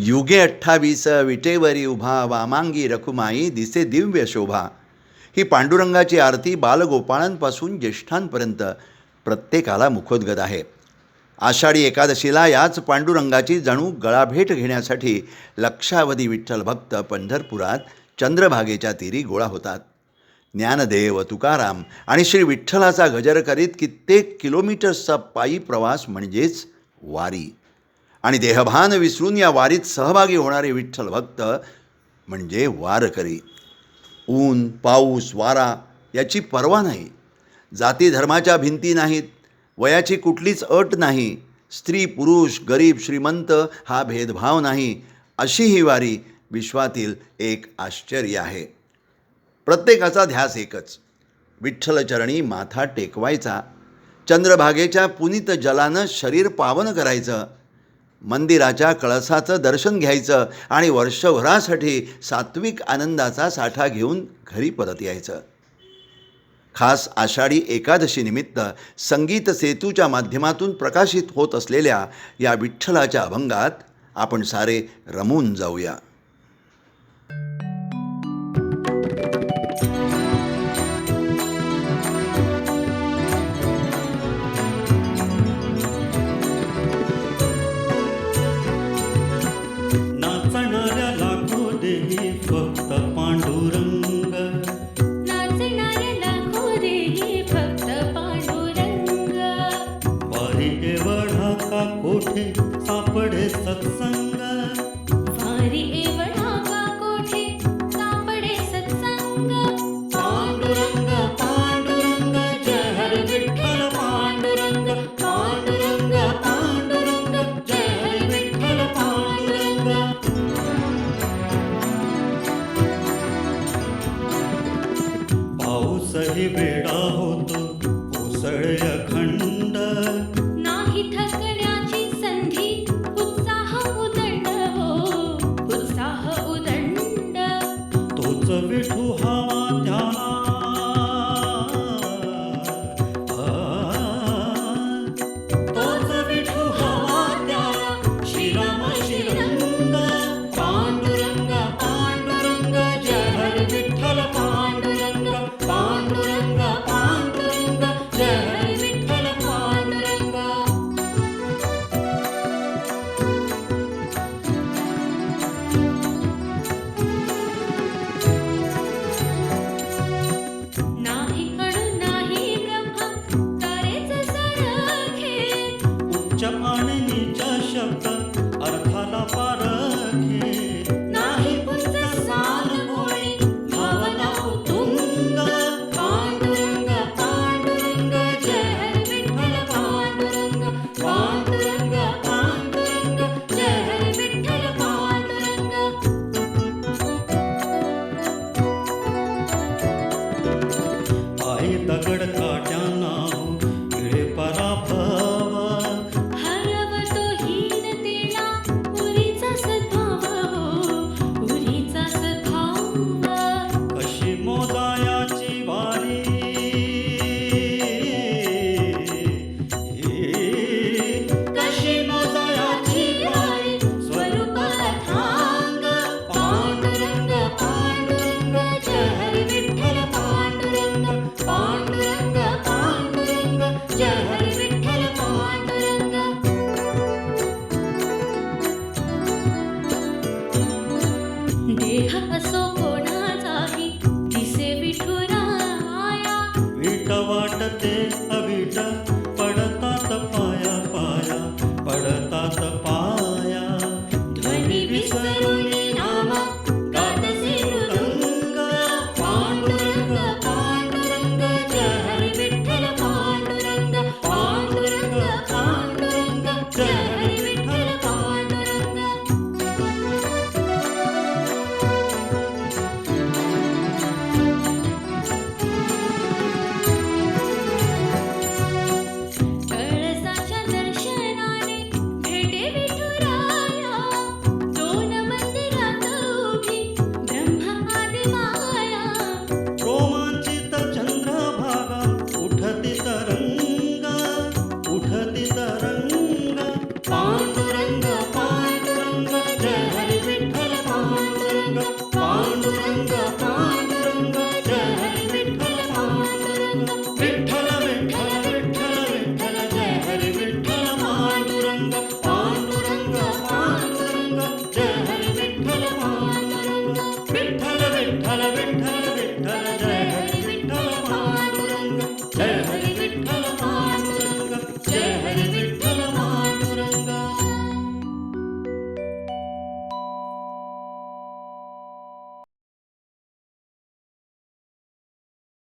युगे 28 विटेवरी उभा वामांगी रखुमाई दिसे दिव्य शोभा. ही पांडुरंगाची आरती बालगोपाळांपासून ज्येष्ठांपर्यंत प्रत्येकाला मुखोद्गत आहे. आषाढी एकादशीला याच पांडुरंगाची जणू गळाभेट घेण्यासाठी लक्षावधी विठ्ठल भक्त पंढरपुरात चंद्रभागेच्या तीरी गोळा होतात. ज्ञानदेव, तुकाराम आणि श्री विठ्ठलाचा गजर करीत कित्येक किलोमीटर्सचा पायी प्रवास म्हणजेच वारी. आणि देहभान विसरून या वारीत सहभागी होणारे विठ्ठल भक्त म्हणजे वारकरी. ऊन, पाऊस, वारा याची पर्वा नाही. जाती धर्माच्या भिंती नाहीत. वयाची कुठलीच अट नाही. स्त्री पुरुष, गरीब श्रीमंत हा भेदभाव नाही. अशी ही वारी विश्वातील एक आश्चर्य आहे. प्रत्येकाचा ध्यास एकच, विठ्ठलचरणी माथा टेकवायचा, चंद्रभागेच्या पुनीत जलानं शरीर पावन करायचं, मंदिराच्या कळसाचं दर्शन घ्यायचं आणि वर्षभरासाठी सात्विक आनंदाचा साठा घेऊन घरी परत यायचं. खास आषाढी एकादशी निमित्त संगीत सेतूच्या माध्यमातून प्रकाशित होत असलेल्या या विठ्ठलाच्या अभंगात आपण सारे रमून जाऊया. नाचणाऱ्या लाखो देही फक्त पांडुरंग, नाचणाऱ्या लाखो देही फक्त पांडुरंग. वारी एवढा का कोठे सापडे सत्संग, वारी एवढा का कोठे सापडे सत्संग. पांडुरंग पांडुरंग जय हरी विठ्ठल पांडुरंग, पांडुरंग पांडुरंग जय हरी विठ्ठल पांडुरंग. पाऊसही वेडा होतो कोसळे अखंड, नाही थकण्याची संधी उत्साह उदंड हो, उत्साह उदंड. तोच विठू हवा त्याला